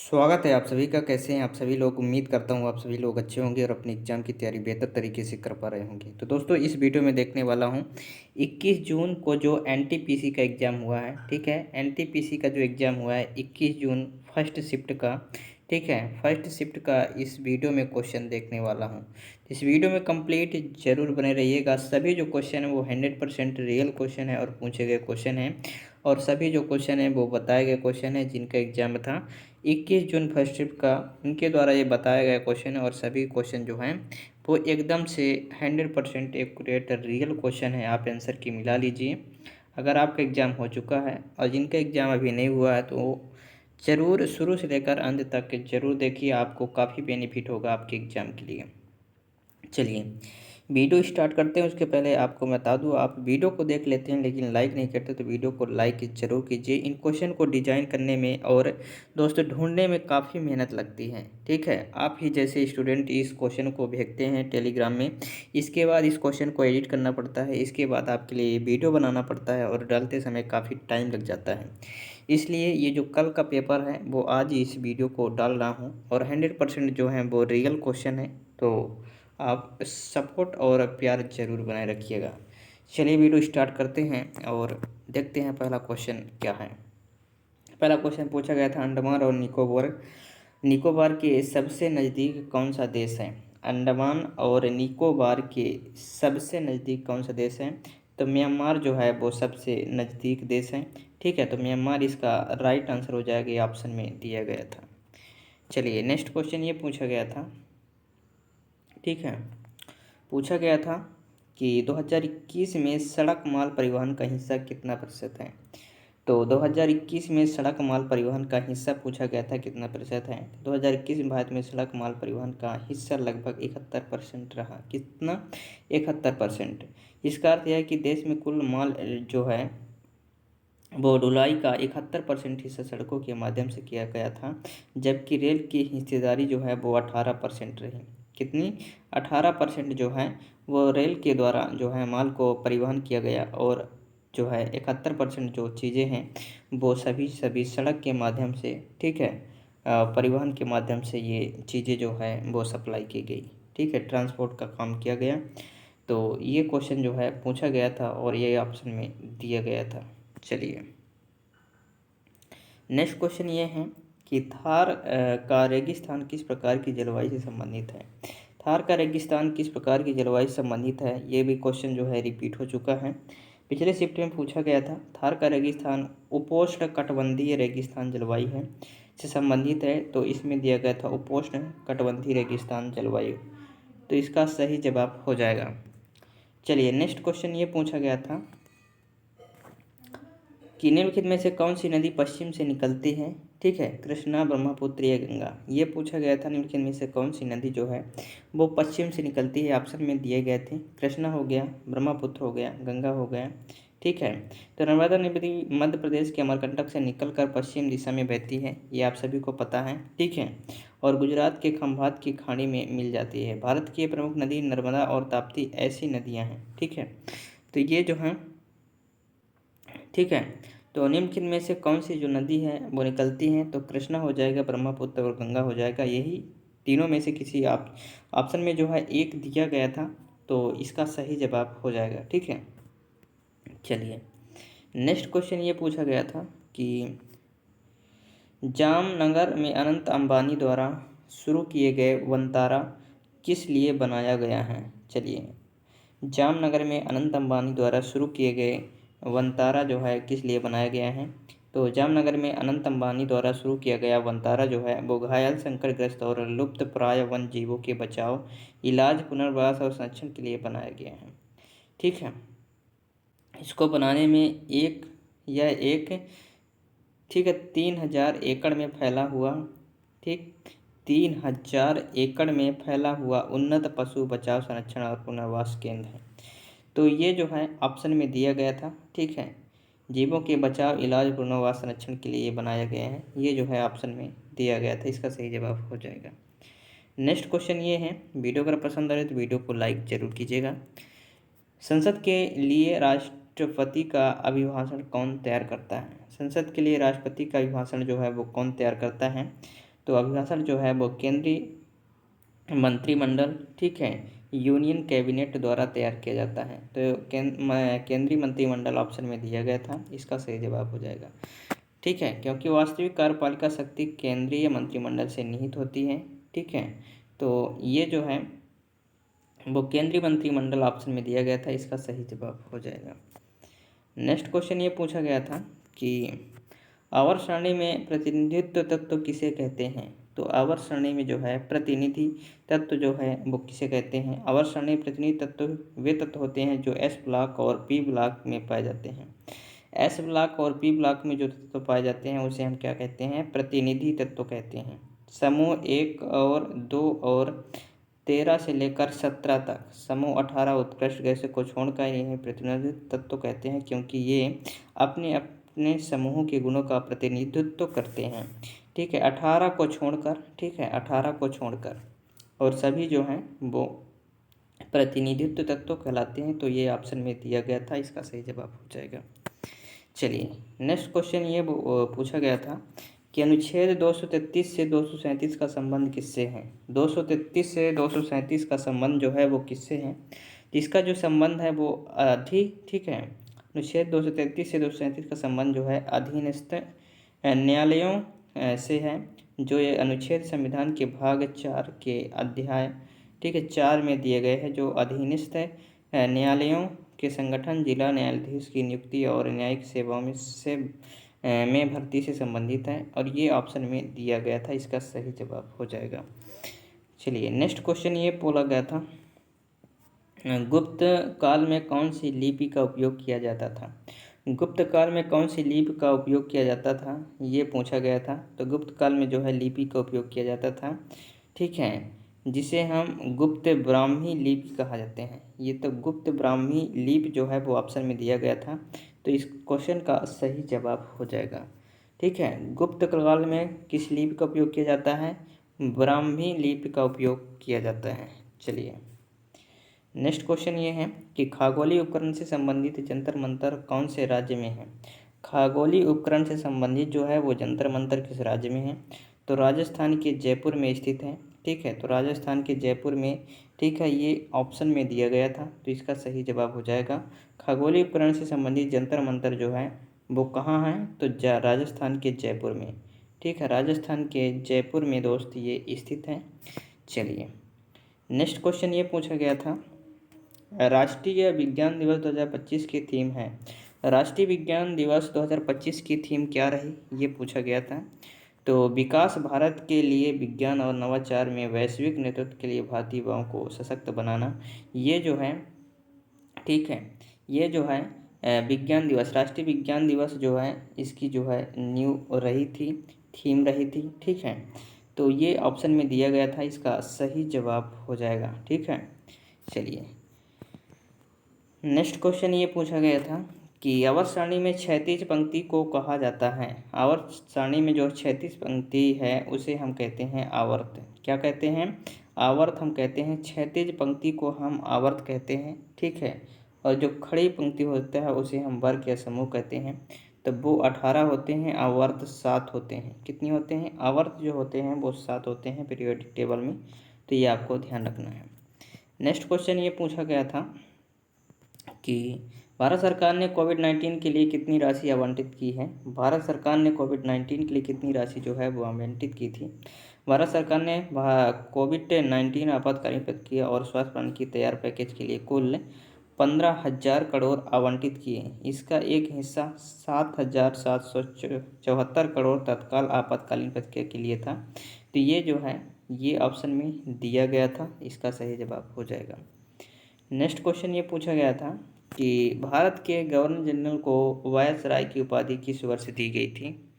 स्वागत है आप सभी का। कैसे हैं आप सभी लोग? उम्मीद करता हूँ आप सभी लोग अच्छे होंगे और अपनी एग्ज़ाम की तैयारी बेहतर तरीके से कर पा रहे होंगे। तो दोस्तों, इस वीडियो में देखने वाला हूँ 21 जून को जो एनटीपीसी का एग्ज़ाम हुआ है। ठीक है, एनटीपीसी का जो एग्ज़ाम हुआ है 21 जून फर्स्ट शिफ्ट का। ठीक है, फर्स्ट शिफ्ट का इस वीडियो में क्वेश्चन देखने वाला हूँ। इस वीडियो में कंप्लीट जरूर बने रहिएगा। सभी जो क्वेश्चन है वो 100% रियल क्वेश्चन है और पूछे गए क्वेश्चन हैं, और सभी जो क्वेश्चन है वो बताए गए क्वेश्चन है जिनका एग्जाम था 21 जून फर्स्ट शिफ्ट का। उनके द्वारा ये बताया गया क्वेश्चन है, और सभी क्वेश्चन जो हैं वो एकदम से 100% एक्यूरेट रियल क्वेश्चन है। आप आंसर की मिला लीजिए। अगर आपका एग्ज़ाम हो चुका है और जिनका एग्ज़ाम अभी नहीं हुआ है तो ज़रूर शुरू से लेकर अंत तक ज़रूर देखिए, आपको काफ़ी बेनिफिट होगा आपके एग्ज़ाम के लिए। चलिए वीडियो स्टार्ट करते हैं। उसके पहले आपको बता दूं, आप वीडियो को देख लेते हैं लेकिन लाइक नहीं करते, तो वीडियो को लाइक ज़रूर कीजिए। इन क्वेश्चन को डिजाइन करने में और दोस्तों ढूंढने में काफ़ी मेहनत लगती है। ठीक है, आप ही जैसे स्टूडेंट इस क्वेश्चन को भेजते हैं टेलीग्राम में, इसके बाद इस क्वेश्चन को एडिट करना पड़ता है, इसके बाद आपके लिए वीडियो बनाना पड़ता है और डालते समय काफ़ी टाइम लग जाता है। इसलिए ये जो कल का पेपर है वो आज ही इस वीडियो को डाल रहा हूँ, और 100% जो है वो रियल क्वेश्चन है। तो आप सपोर्ट और प्यार ज़रूर बनाए रखिएगा। चलिए वीडियो स्टार्ट करते हैं और देखते हैं पहला क्वेश्चन क्या है। पहला क्वेश्चन पूछा गया था, अंडमान और निकोबार निकोबार के सबसे नज़दीक कौन सा देश है? अंडमान और निकोबार के सबसे नज़दीक कौन सा देश है? तो म्यांमार जो है वो सबसे नज़दीक देश है। ठीक है, तो म्यांमार इसका राइट आंसर हो जाएगा, ये ऑप्शन में दिया गया था। चलिए नेक्स्ट क्वेश्चन ये पूछा गया था। ठीक है, पूछा गया था कि 2021 में सड़क माल परिवहन का हिस्सा कितना प्रतिशत है? तो 2021 में सड़क माल परिवहन का हिस्सा पूछा गया था कितना प्रतिशत है? 2021 में भारत में सड़क माल परिवहन का हिस्सा लगभग 71% रहा। कितना? 71%। इसका अर्थ यह है कि देश में कुल माल जो है वो ढुलाई का 71% हिस्सा सड़कों के माध्यम से किया गया था, जबकि रेल की हिस्सेदारी जो है वो 18% रही। कितनी? 18% जो है वो रेल के द्वारा जो है माल को परिवहन किया गया, और जो है 71% जो चीज़ें हैं वो सभी सभी सड़क के माध्यम से, ठीक है, परिवहन के माध्यम से ये चीज़ें जो है वो सप्लाई की गई। ठीक है, ट्रांसपोर्ट का काम किया गया। तो ये क्वेश्चन जो है पूछा गया था और ये ऑप्शन में दिया गया था। चलिए नेक्स्ट क्वेश्चन ये है कि थार का रेगिस्तान किस प्रकार की जलवायु से संबंधित है? थार का रेगिस्तान किस प्रकार की जलवायु से संबंधित है? ये भी क्वेश्चन जो है रिपीट हो चुका है। पिछले शिफ्ट में पूछा गया था। थार का रेगिस्तान उपोष्ण कटिबंधीय रेगिस्तान जलवायु है से संबंधित है, तो इसमें दिया गया था उपोष्ण कटिबंधीय रेगिस्तान जलवायु, तो इसका सही जवाब हो जाएगा। चलिए नेक्स्ट क्वेश्चन ये पूछा गया था कि निम्नलिखित में से कौन सी नदी पश्चिम से निकलती है? ठीक है, कृष्णा, ब्रह्मपुत्र या गंगा, ये पूछा गया था। निम्नलिखित में से कौन सी नदी जो है वो पश्चिम से निकलती है? ऑप्शन में दिए गए थे, कृष्णा हो गया, ब्रह्मपुत्र हो गया, गंगा हो गया। ठीक है, तो नर्मदा नदी मध्य प्रदेश के अमरकंटक से निकलकर पश्चिम दिशा में बहती है, ये आप सभी को पता है। ठीक है, और गुजरात के खंभात की खाड़ी में मिल जाती है। भारत की प्रमुख नदी नर्मदा और ताप्ती ऐसी नदियाँ हैं। ठीक है, तो ये जो हैं, ठीक है, तो निम्नलिखित में से कौन सी जो नदी है वो निकलती हैं? तो कृष्णा हो जाएगा, ब्रह्मपुत्र और गंगा हो जाएगा। यही तीनों में से किसी आप ऑप्शन में जो है एक दिया गया था, तो इसका सही जवाब हो जाएगा। ठीक है, चलिए नेक्स्ट क्वेश्चन ये पूछा गया था कि जामनगर में अनंत अंबानी द्वारा शुरू किए गए वनतारा किस लिए बनाया गया है? चलिए, जामनगर में अनंत अंबानी द्वारा शुरू किए गए वनतारा जो है किस लिए बनाया गया है? तो जामनगर में अनंत अंबानी द्वारा शुरू किया गया वनतारा जो है वो घायल, संकटग्रस्त और लुप्त प्राय वन जीवों के बचाव, इलाज, पुनर्वास और संरक्षण के लिए बनाया गया है। ठीक है, इसको बनाने में एक, ठीक है, 3000 एकड़ में फैला हुआ, ठीक, 3000 एकड़ में फैला हुआ उन्नत पशु बचाव, संरक्षण और पुनर्वास केंद्र है। तो ये जो है ऑप्शन में दिया गया था। ठीक है, जीवों के बचाव, इलाज, पुनर्वास, संरक्षण के लिए बनाया गया है, ये जो है ऑप्शन में दिया गया था, इसका सही जवाब हो जाएगा। नेक्स्ट क्वेश्चन ये है, वीडियो अगर पसंद आ रहे तो वीडियो को लाइक जरूर कीजिएगा। संसद के लिए राष्ट्रपति का अभिभाषण कौन तैयार करता है? संसद के लिए राष्ट्रपति का अभिभाषण जो है वो कौन तैयार करता है? तो अभिभाषण जो है वो केंद्रीय मंत्रिमंडल, ठीक है, यूनियन कैबिनेट द्वारा तैयार किया जाता है। तो केंद्रीय मंत्रिमंडल ऑप्शन में दिया गया था, इसका सही जवाब हो जाएगा। ठीक है, क्योंकि वास्तविक कार्यपालिका शक्ति केंद्रीय मंत्रिमंडल से निहित होती है। ठीक है, तो ये जो है वो केंद्रीय मंत्रिमंडल ऑप्शन में दिया गया था, इसका सही जवाब हो जाएगा। नेक्स्ट क्वेश्चन ये पूछा गया था कि आवर्त सारणी में प्रतिनिधित्व तत्व किसे कहते हैं। तो आवर्त सारणी में जो है प्रतिनिधि तत्व जो है वो किसे कहते हैं। आवर्त सारणी प्रतिनिधि तत्व वे तत्व होते हैं जो एस ब्लॉक और पी ब्लॉक में पाए जाते हैं। एस ब्लॉक और पी ब्लॉक में जो तत्व पाए जाते हैं उसे हम क्या कहते हैं, प्रतिनिधि तत्व कहते हैं। समूह 1 और 2 और 13 से लेकर 17 तक समूह 18 उत्कृष्ट गैसों को छोड़कर इन्हें प्रतिनिधि तत्व कहते हैं, क्योंकि ये अपने अपने समूहों के गुणों का प्रतिनिधित्व करते हैं। ठीक है, 18 को छोड़कर, ठीक है, 18 को छोड़कर और सभी जो हैं वो प्रतिनिधित्व तत्व कहलाते हैं। तो ये ऑप्शन में दिया गया था, इसका सही जवाब हो जाएगा। चलिए नेक्स्ट क्वेश्चन ये पूछा गया था कि अनुच्छेद 233 से 237 का संबंध किससे है। 233 से 237 का संबंध जो है वो किससे है। इसका जो संबंध है वो ठीक है, अनुच्छेद 233 से 237 का संबंध जो है अधीनस्थ न्यायालयों से है। जो ये अनुच्छेद संविधान के भाग 4 के अध्याय, ठीक है, 4 में दिए गए हैं, जो अधीनस्थ न्यायालयों के संगठन, जिला न्यायाधीश की नियुक्ति और न्यायिक सेवाओं में भर्ती से संबंधित है। और ये ऑप्शन में दिया गया था, इसका सही जवाब हो जाएगा। चलिए नेक्स्ट क्वेश्चन ये बोला गया था, गुप्त काल में कौन सी लिपि का उपयोग किया जाता था। गुप्त काल में कौन सी लिपि का उपयोग किया जाता था, ये पूछा गया था। तो गुप्त काल में जो है लिपि का उपयोग किया जाता था, ठीक है, जिसे हम गुप्त ब्राह्मी लिपि कहा जाते हैं। ये तो गुप्त ब्राह्मी लिपि जो है वो ऑप्शन में दिया गया था, तो इस क्वेश्चन का सही जवाब हो जाएगा। ठीक है, गुप्त काल में किस लिपि का उपयोग किया जाता है, ब्राह्मी लिपि का उपयोग किया जाता है। चलिए नेक्स्ट क्वेश्चन ये है कि खगोलीय उपकरण से संबंधित जंतर मंतर कौन से राज्य में है। खगोलीय उपकरण से संबंधित जो है वो जंतर मंतर किस राज्य में है। तो राजस्थान के जयपुर में स्थित है। ठीक है, तो राजस्थान के जयपुर में, ठीक है, ये ऑप्शन में दिया गया था, तो इसका सही जवाब हो जाएगा। खगोलीय उपकरण से संबंधित जंतर मंतर जो है वो कहाँ है, तो राजस्थान के जयपुर में। ठीक है, राजस्थान के जयपुर में दोस्त ये स्थित है। चलिए नेक्स्ट क्वेश्चन ये पूछा गया था, राष्ट्रीय विज्ञान दिवस 2025 की थीम है। राष्ट्रीय विज्ञान दिवस 2025 की थीम क्या रही, ये पूछा गया था। तो विकास भारत के लिए विज्ञान और नवाचार में वैश्विक नेतृत्व के लिए भारतीय युवाओं को सशक्त बनाना, ये जो है, ठीक है, ये जो है विज्ञान दिवस, राष्ट्रीय विज्ञान दिवस जो है इसकी जो है न्यू रही थी, थीम रही थी। ठीक है, तो ये ऑप्शन में दिया गया था, इसका सही जवाब हो जाएगा। ठीक है, चलिए नेक्स्ट क्वेश्चन ये पूछा गया था कि आवर्त सारणी में क्षैतिज पंक्ति को कहा जाता है। आवर्त सारणी में जो क्षैतिज पंक्ति है उसे हम कहते हैं आवर्त। क्या कहते हैं, आवर्त हम कहते हैं। क्षैतिज पंक्ति को हम आवर्त कहते हैं। ठीक है, और जो खड़ी पंक्ति होता है उसे हम वर्ग या समूह कहते हैं। तो वो 18 होते हैं, आवर्त 7 होते हैं। कितनी होते हैं, आवर्त जो होते हैं वो 7 होते हैं पीरियोडिक टेबल में, तो ये आपको ध्यान रखना है। नेक्स्ट क्वेश्चन ये पूछा गया था कि भारत सरकार ने कोविड-19 के लिए कितनी राशि आवंटित की है। भारत सरकार ने कोविड-19 के लिए कितनी राशि जो है वो आवंटित की थी। भारत सरकार ने कोविड-19 आपातकालीन प्रतिक्रिया और स्वास्थ्य प्रणाली की तैयार पैकेज के लिए कुल 15,000 करोड़ आवंटित किए। इसका एक हिस्सा 7,774 करोड़ तत्काल आपातकालीन प्रतिक्रिया के लिए था। तो ये जो है ये ऑप्शन में दिया गया था, इसका सही जवाब हो जाएगा। नेक्स्ट क्वेश्चन ये पूछा गया था कि भारत के गवर्नर जनरल को वायसराय की उपाधि किस वर्ष दी गई थी।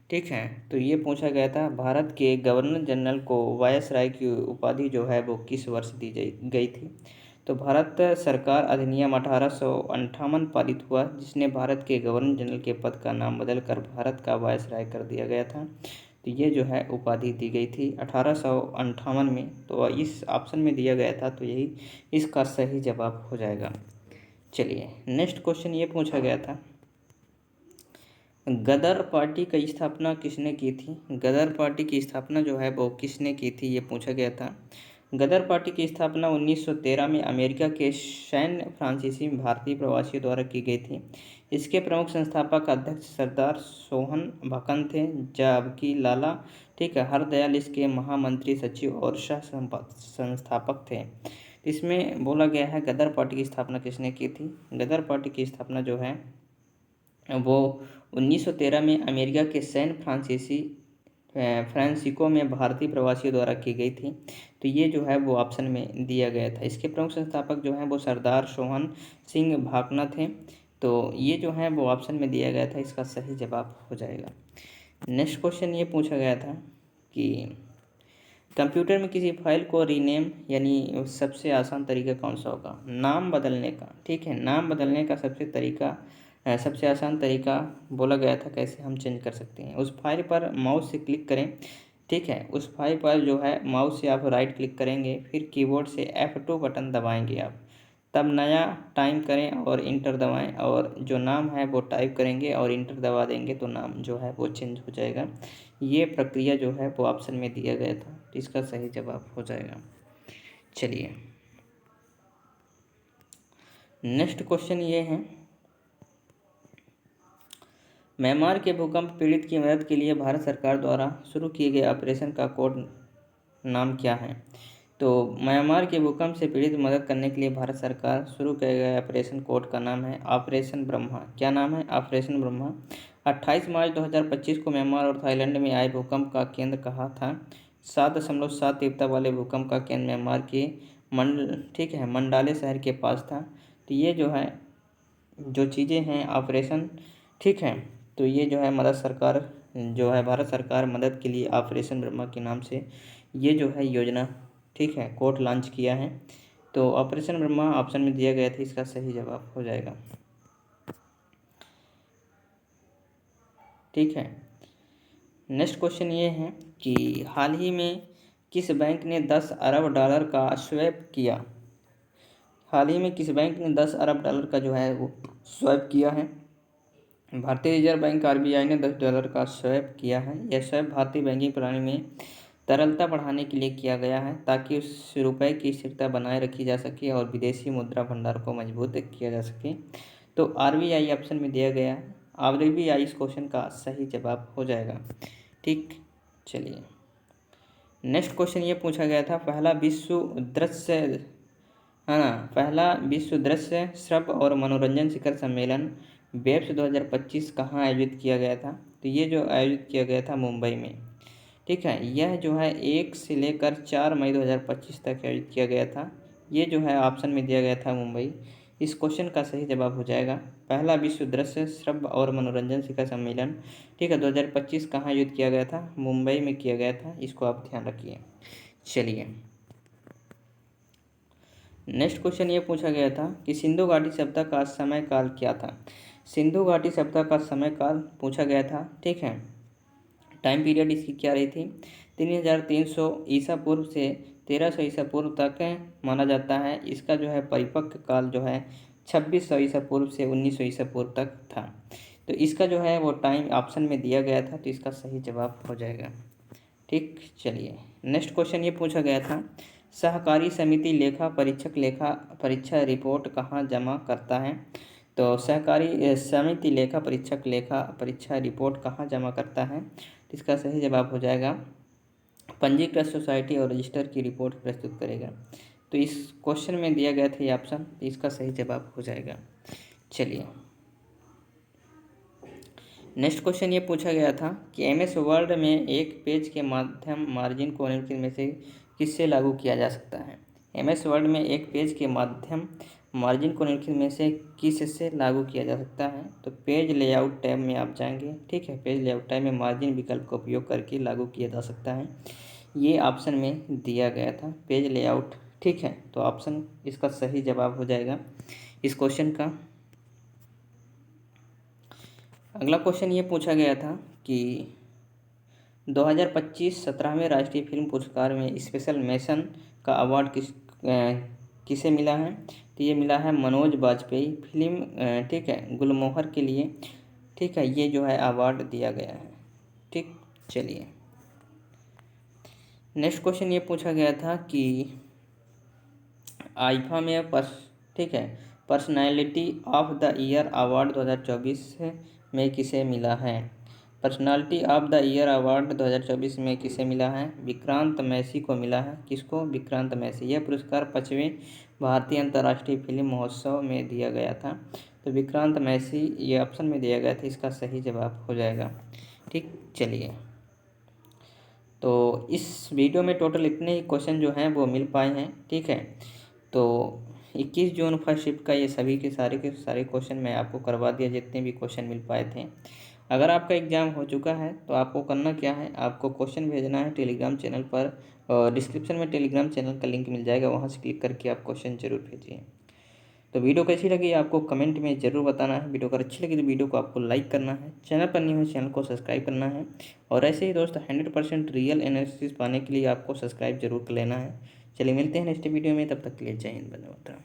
ठीक है, तो ये पूछा गया था भारत के गवर्नर जनरल को वायसराय की उपाधि जो है वो किस वर्ष दी गई थी। तो भारत सरकार अधिनियम 1858 पारित हुआ, जिसने भारत के गवर्नर जनरल के पद का नाम बदलकर भारत का वायसराय कर दिया गया था। तो ये जो है उपाधि दी गई थी 1858 में, तो इस ऑप्शन में दिया गया था, तो यही इसका सही जवाब हो जाएगा। चलिए नेक्स्ट क्वेश्चन ये पूछा गया था, गदर पार्टी की स्थापना किसने की थी? गदर पार्टी की स्थापना जो है वो किसने की थी, ये पूछा गया था। गदर पार्टी की स्थापना 1913 में अमेरिका के सैन फ्रांसीसी भारतीय प्रवासियों द्वारा की गई थी। इसके प्रमुख संस्थापक अध्यक्ष सरदार सोहन भकन थे, जबकि लाला ठीक है हरदयाल इसके महामंत्री सचिव और सह संस्थापक थे। इसमें बोला गया है गदर पार्टी की स्थापना किसने की थी? गदर पार्टी की स्थापना जो है वो 1913 में अमेरिका के सैन फ्रांसिस्को में भारतीय प्रवासियों द्वारा की गई थी। तो ये जो है वो ऑप्शन में दिया गया था। इसके प्रमुख संस्थापक जो हैं वो सरदार सोहन सिंह भाकना थे। तो ये जो है वो ऑप्शन में दिया गया था, इसका सही जवाब हो जाएगा। नेक्स्ट क्वेश्चन ये पूछा गया था कि कंप्यूटर में किसी फाइल को रीनेम यानी सबसे आसान तरीका कौन सा होगा? नाम बदलने का। ठीक है, नाम बदलने का सबसे आसान तरीका बोला गया था कैसे हम चेंज कर सकते हैं। उस फाइल पर माउस से क्लिक करें। ठीक है, उस फाइल पर जो है माउस से आप राइट क्लिक करेंगे, फिर कीबोर्ड से F2 बटन दबाएंगे आप, तब नया टाइप करें और इंटर दबाएं, और जो नाम है वो टाइप करेंगे और इंटर दबा देंगे तो नाम जो है वो चेंज हो जाएगा। ये प्रक्रिया जो है वो ऑप्शन में दिया गया था, तो इसका सही जवाब हो जाएगा। चलिए नेक्स्ट क्वेश्चन ये है, म्यांमार के भूकंप पीड़ित की मदद के लिए भारत सरकार द्वारा शुरू किए गए ऑपरेशन का कोड नाम क्या है? तो म्यांमार के भूकंप से पीड़ित मदद करने के लिए भारत सरकार शुरू किए गए ऑपरेशन कोड का नाम है ऑपरेशन ब्रह्मा। क्या नाम है? ऑपरेशन ब्रह्मा। 28 मार्च 2025 को म्यांमार और थाईलैंड में आए भूकंप का केंद्र कहाँ था? 7.7 तीव्रता वाले भूकंप का केंद्र म्यांमार के मंडाले शहर के पास था। तो ये जो है जो चीज़ें हैं ऑपरेशन, ठीक है, तो ये जो है भारत सरकार मदद के लिए ऑपरेशन ब्रह्मा के नाम से ये जो है योजना, ठीक है, कोड लॉन्च किया है। तो ऑपरेशन ब्रह्मा ऑप्शन में दिया गया था, इसका सही जवाब हो जाएगा। ठीक है, नेक्स्ट क्वेश्चन ये है कि हाल ही में किस बैंक ने 10 अरब डॉलर का स्वैप किया? हाल ही में किस बैंक ने 10 अरब डॉलर का जो है वो स्वैप किया है? भारतीय रिजर्व बैंक RBI ने $10 का स्वैप किया है। यह स्वैप भारतीय बैंकिंग प्रणाली में तरलता बढ़ाने के लिए किया गया है, ताकि उस रुपये की स्थिरता बनाए रखी जा सके और विदेशी मुद्रा भंडार को मजबूत किया जा सके। तो RBI ऑप्शन में दिया गया है। RBI इस क्वेश्चन का सही जवाब हो जाएगा। ठीक, चलिए नेक्स्ट क्वेश्चन ये पूछा गया था, पहला विश्व दृश्य श्रव्य और मनोरंजन शिखर सम्मेलन वेब्स 2025 कहाँ आयोजित किया गया था? तो ये जो आयोजित किया गया था मुंबई में। ठीक है, यह जो है 1 से लेकर 4 मई 2025 तक आयोजित किया गया था। ये जो है ऑप्शन में दिया गया था मुंबई। इस क्वेश्चन का सही जवाब हो जाएगा पहला विश्व दृश्य श्रव्य और मनोरंजन शिखर सम्मेलन, ठीक है, 2025 कहाँ आयोजित किया गया था? मुंबई में किया गया था, इसको आप ध्यान रखिए। चलिए नेक्स्ट क्वेश्चन ये पूछा गया था कि सिंधु घाटी सभ्यता का समय काल क्या था? सिंधु घाटी सभ्यता का समय काल पूछा गया था। ठीक है, टाइम पीरियड इसकी क्या रही थी? 3300 ईसा पूर्व से 1300 ईसा पूर्व तक माना जाता है। इसका जो है परिपक्व काल जो है 2600 ईसा पूर्व से 1900 ईसा पूर्व तक था। तो इसका जो है वो टाइम ऑप्शन में दिया गया था, तो इसका सही जवाब हो जाएगा। ठीक, चलिए नेक्स्ट क्वेश्चन ये पूछा गया था, सहकारी समिति लेखा परीक्षा रिपोर्ट कहाँ जमा करता है? तो सहकारी समिति लेखा परीक्षा रिपोर्ट कहाँ जमा करता है? तो इसका सही जवाब हो जाएगा पंजीकृत सोसाइटी और रजिस्टर की रिपोर्ट प्रस्तुत करेगा। तो इस क्वेश्चन में दिया गया था ये ऑप्शन, तो इसका सही जवाब हो जाएगा। चलिए नेक्स्ट क्वेश्चन ये पूछा गया था कि MS वर्ड में एक पेज के माध्यम मार्जिन को निम्नलिखित में से किससे लागू किया जा सकता है? MS वर्ड में एक पेज के माध्यम मार्जिन को निम्नलिखित में से किससे लागू किया जा सकता है? तो पेज लेआउट टैब में आप जाएंगे। ठीक है, पेज लेआउट टैब में मार्जिन विकल्प का उपयोग करके लागू किया जा सकता है। ये ऑप्शन में दिया गया था पेज लेआउट। ठीक है, तो ऑप्शन इसका सही जवाब हो जाएगा इस क्वेश्चन का। अगला क्वेश्चन ये पूछा गया था कि 2025 17वें राष्ट्रीय फिल्म पुरस्कार में स्पेशल मेंशन का अवार्ड किसे मिला है? तो ये मिला है मनोज बाजपेयी फिल्म, ठीक है, गुलमोहर के लिए ठीक है, ये जो है अवार्ड दिया गया है। ठीक, चलिए नेक्स्ट क्वेश्चन ये पूछा गया था कि आईफा में ठीक है, personality of the year award 2024 में किसे मिला है? Personality of the year award 2024 में किसे मिला है? विक्रांत मैसी को मिला है। किसको? विक्रांत मैसी। यह पुरस्कार 5वें भारतीय अंतर्राष्ट्रीय फिल्म महोत्सव में दिया गया था। तो विक्रांत मैसी ये ऑप्शन में दिया गया था, इसका सही जवाब हो जाएगा। ठीक, चलिए तो इस वीडियो में टोटल इतने ही क्वेश्चन जो हैं वो मिल पाए हैं। ठीक है, तो 21 जून फर्स्ट शिफ्ट का ये सभी के सारे क्वेश्चन मैं आपको करवा दिया, जितने भी क्वेश्चन मिल पाए थे। अगर आपका एग्ज़ाम हो चुका है तो आपको करना क्या है, आपको क्वेश्चन भेजना है टेलीग्राम चैनल पर, और डिस्क्रिप्शन में टेलीग्राम चैनल का लिंक मिल जाएगा, वहाँ से क्लिक करके आप क्वेश्चन जरूर भेजिए। तो वीडियो कैसी लगी आपको कमेंट में ज़रूर बताना है। वीडियो अगर अच्छी लगी तो वीडियो को आपको लाइक करना है, चैनल पर नहीं हो चैनल को सब्सक्राइब करना है। और ऐसे ही दोस्तों 100% रियल एनालिसिस पाने के लिए आपको सब्सक्राइब जरूर कर लेना है। चलिए मिलते हैं नेक्स्ट वीडियो में, तब तक के लिए जय हिंद, वंदे मातरम।